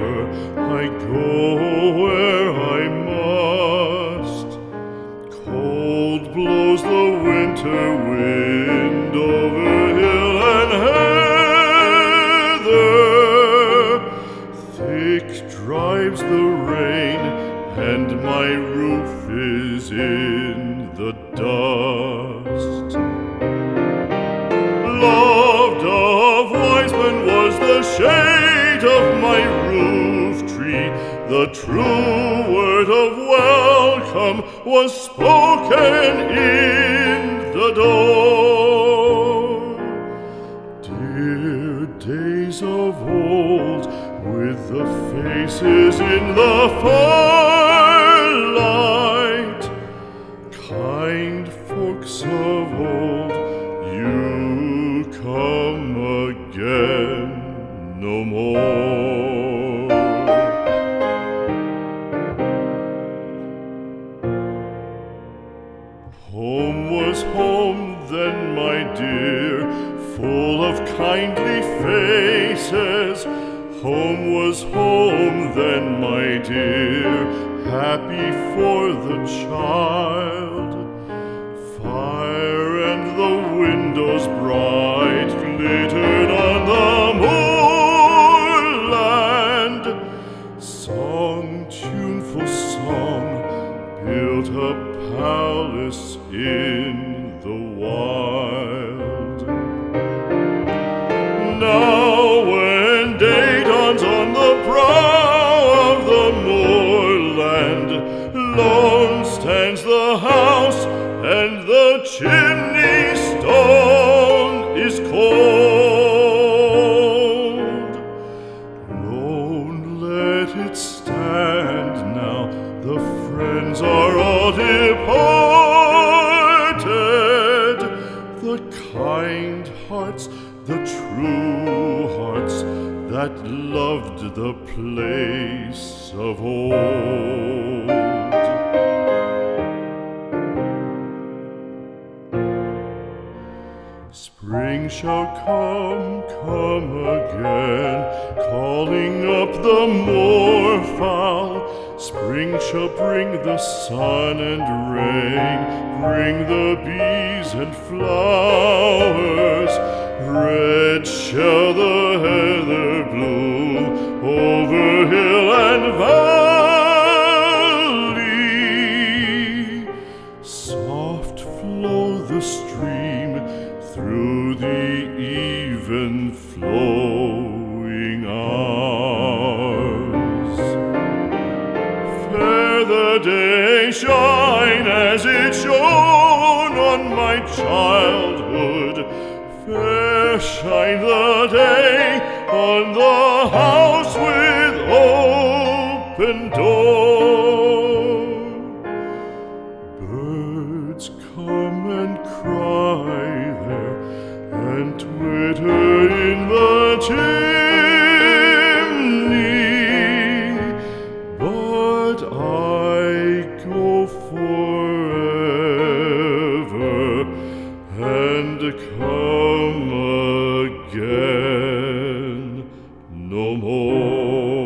forever. I go where I must. Cold blows the winter wind over hill and heather. Thick drives the rain, and my roof is in the dust. Loved of wise men was the shade of my roof tree. The true word of welcome was spoken in the door. Dear days of old, with the faces in the firelight, kind folks of old, you come again no more. Home was home then, my dear, full of kindly faces. Home was home then, my dear, happy for the child. Fire and the windows bright glittered on the moorland. Song, tuneful song, built a palace in the wild. Now when day dawns on the brow of the moorland, lone stands the house, and the chimney stone is cold. Lone, let it stand now, the friends are all departed. The kind hearts, the true hearts, that loved the place of old. Spring shall come again, calling up the moorfowl. Spring shall bring the sun and rain, bring the bees and flowers. Red shall the heather bloom over hill and valley. Soft flow the stream through the even flowing hours. Fair the day shine as it shone on my childhood. Fair shine the day on the house with open door. Birds come and cry there, and twitter in the chimney, but I go forever and come again no more.